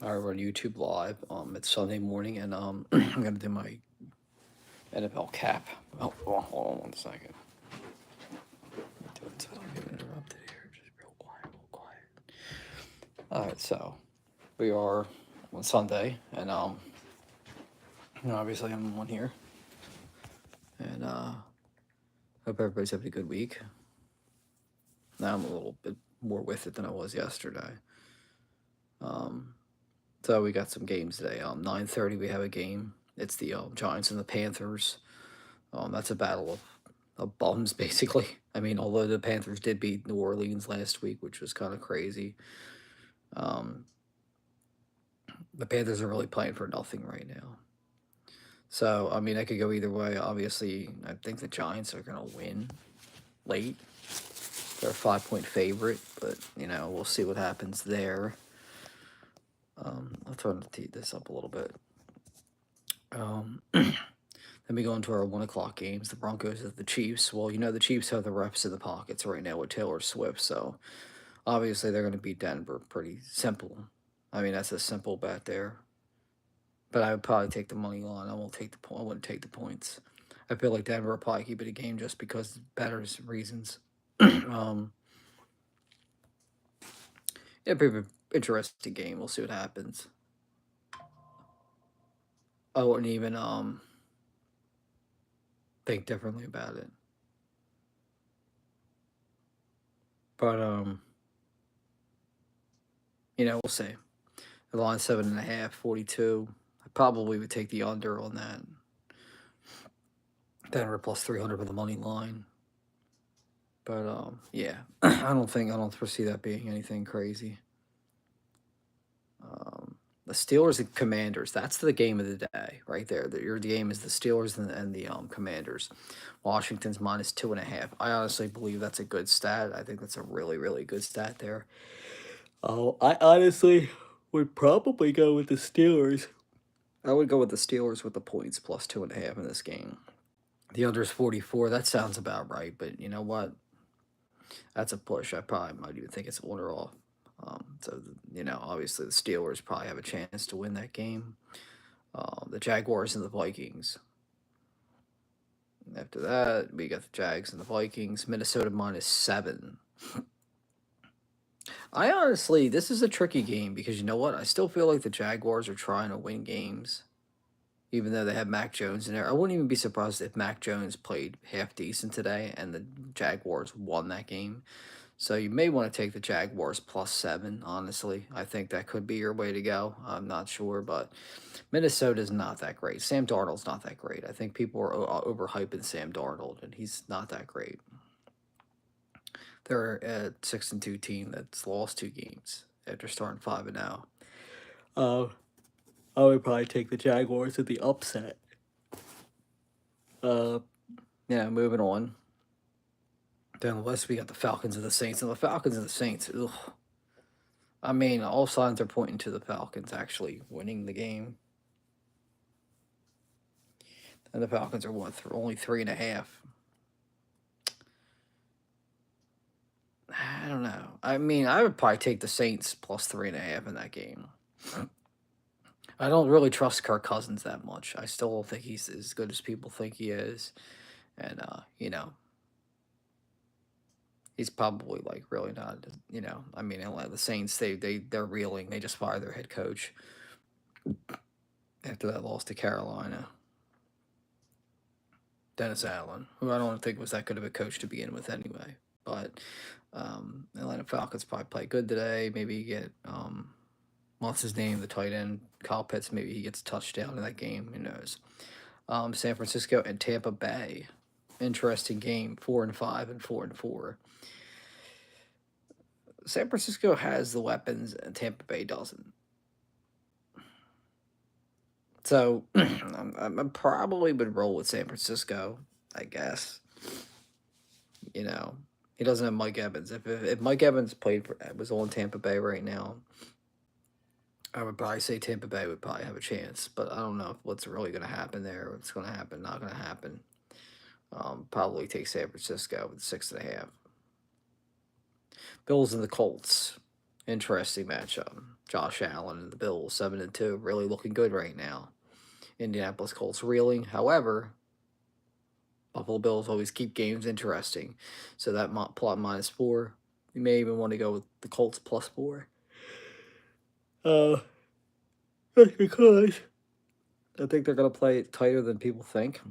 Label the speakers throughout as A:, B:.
A: I run YouTube Live. It's Sunday morning, and I'm gonna do my NFL cap. Oh, hold on 1 second. Do it so I don't get interrupted here. Just real quiet, real quiet. All right, so we are on Sunday, and obviously I'm on here, and hope everybody's having a good week. Now I'm a little bit more with it than I was yesterday. Um, so we got some games today. 9:30 we have a game. It's the Giants and the Panthers. That's a battle of bums, basically. I mean, although the Panthers did beat New Orleans last week, which was kind of crazy, um, the Panthers are really playing for nothing right now. So, I mean, I could go either way. Obviously, I think the Giants are going to win late. They're a 5-point favorite, but, we'll see what happens there. I'll turn this up a little bit. Then we go into our 1 o'clock games. The Broncos at the Chiefs. Well, the Chiefs have the reps in the pockets right now with Taylor Swift, so obviously they're going to beat Denver. Pretty simple. I mean, that's a simple bet there. But I would probably take the money line. I won't take the point. I wouldn't take the points. I feel like Denver will probably keep it a game just because better reasons. It'll be an interesting game. We'll see what happens. I wouldn't even think differently about it. But we'll see. The line 7.5, 42. I probably would take the under on that. Denver plus 300 with the money line. But yeah, I don't foresee that being anything crazy. The Steelers and Commanders. That's the game of the day right there. Your game is the Steelers and the Commanders. Washington's minus 2.5. I honestly believe that's a good stat. I think that's a really, really good stat there. Oh, I honestly would probably go with the Steelers. I would go with the Steelers with the points plus 2.5 in this game. The under's 44. That sounds about right, but you know what? That's a push. I probably might even think it's on or off. So, obviously the Steelers probably have a chance to win that game. The Jaguars and the Vikings. After that, we got the Jags and the Vikings. Minnesota minus 7. I honestly, this is a tricky game because you know what? I still feel like the Jaguars are trying to win games, even though they have Mac Jones in there. I wouldn't even be surprised if Mac Jones played half decent today and the Jaguars won that game. So you may want to take the Jaguars plus 7, honestly. I think that could be your way to go. I'm not sure, but Minnesota's not that great. Sam Darnold's not that great. I think people are overhyping Sam Darnold, and he's not that great. They're a 6-2 team that's lost 2 games after starting 5-0. I would probably take the Jaguars at the upset. Moving on. Down the west, we got the Falcons and the Saints. And the Falcons and the Saints, ugh. I mean, all signs are pointing to the Falcons actually winning the game. And the Falcons are what? Only 3.5. I don't know. I mean, I would probably take the Saints plus 3.5 in that game. I don't really trust Kirk Cousins that much. I still don't think he's as good as people think he is. And he's probably like really not. I mean, the Saints they're reeling. They just fired their head coach after that loss to Carolina. Dennis Allen, who I don't think was that good of a coach to begin with anyway. But Atlanta Falcons probably play good today. Maybe you get what's his name, the tight end, Kyle Pitts. Maybe he gets a touchdown in that game. Who knows? San Francisco and Tampa Bay. Interesting game. 4-5 and 4-4. San Francisco has the weapons and Tampa Bay doesn't. So I'm probably would roll with San Francisco, I guess. He doesn't have Mike Evans. If Mike Evans was on Tampa Bay right now, I would probably say Tampa Bay would probably have a chance. But I don't know what's really going to happen there. What's going to happen? Not going to happen. Probably take San Francisco with 6.5. Bills and the Colts. Interesting matchup. Josh Allen and the Bills, 7-2, really looking good right now. Indianapolis Colts reeling. However, Buffalo Bills always keep games interesting. So that plot -4. You may even want to go with the Colts +4. Just because I think they're going to play it tighter than people think.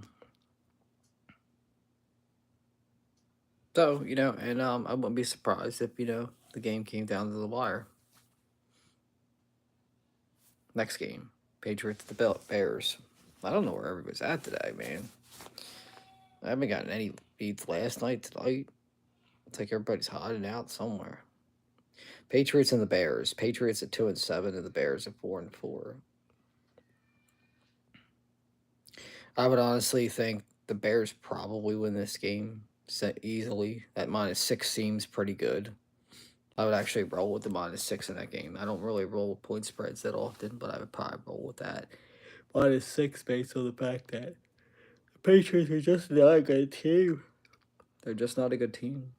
A: So, and I wouldn't be surprised if, the game came down to the wire. Next game, Patriots the Bears. I don't know where everybody's at today, man. I haven't gotten any beats last night, tonight. It's like everybody's hiding out somewhere. Patriots and the Bears. Patriots at 2-7, and the Bears at 4-4. I would honestly think the Bears probably win this game easily. That -6 seems pretty good. I would actually roll with the -6 in that game. I don't really roll with point spreads that often, but I would probably roll with that. -6 based on the fact that the Patriots are just not a good team. They're just not a good team.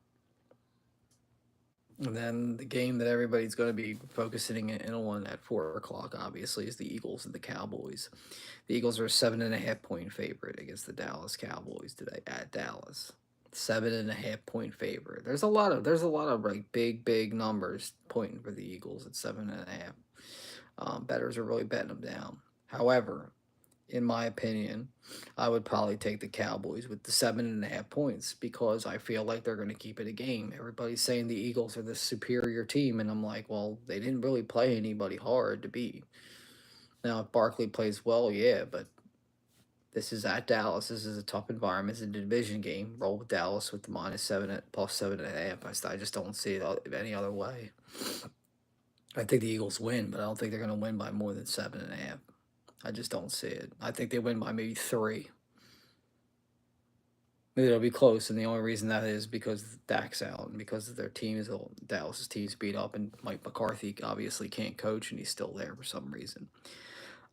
A: And then the game that everybody's going to be focusing in on at 4 o'clock, obviously, is the Eagles and the Cowboys. The Eagles are a 7.5-point favorite against the Dallas Cowboys today at Dallas. 7.5-point favorite. There's a lot of like big numbers pointing for the Eagles at 7.5. Bettors are really betting them down. However, in my opinion, I would probably take the Cowboys with the 7.5 points because I feel like they're going to keep it a game. Everybody's saying the Eagles are the superior team, and I'm like, well, they didn't really play anybody hard to beat. Now, if Barkley plays well, yeah, but this is at Dallas. This is a tough environment. It's a division game. Roll with Dallas with the -7 at +7.5. I just don't see it any other way. I think the Eagles win, but I don't think they're going to win by more than 7.5. I just don't see it. I think they win by maybe 3. Maybe it'll be close, and the only reason that is because Dak's out and because their team is Dallas's team's beat up, and Mike McCarthy obviously can't coach, and he's still there for some reason.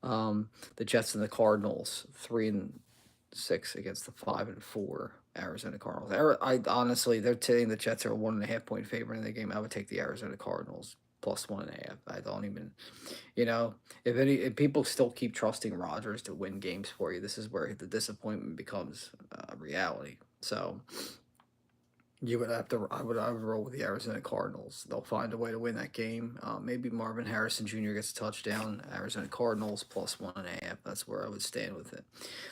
A: The Jets and the Cardinals, 3-6 against the 5-4 Arizona Cardinals. I honestly, they're saying the Jets are a 1.5-point favorite in the game. I would take the Arizona Cardinals +1.5. I don't even, if people still keep trusting Rodgers to win games for you, this is where the disappointment becomes a reality. So I would roll with the Arizona Cardinals. They'll find a way to win that game. Maybe Marvin Harrison Jr. gets a touchdown. Arizona Cardinals +1.5. That's where I would stand with it.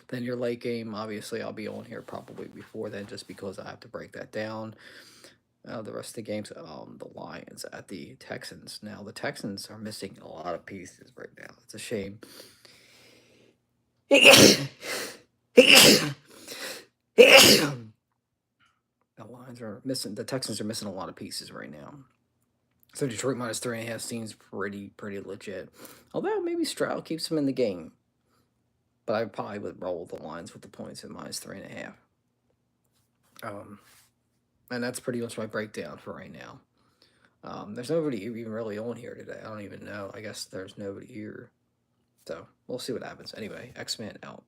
A: Then your late game, obviously, I'll be on here probably before then, just because I have to break that down. The rest of the games, the Lions at the Texans. Now, the Texans are missing a lot of pieces right now. It's a shame. The Lions are missing. The Texans are missing a lot of pieces right now. So Detroit -3.5 seems pretty legit. Although maybe Stroud keeps them in the game. But I probably would roll with the Lions with the points at -3.5. And that's pretty much my breakdown for right now. There's nobody even really on here today. I don't even know. I guess there's nobody here. So we'll see what happens. Anyway, X-Men out.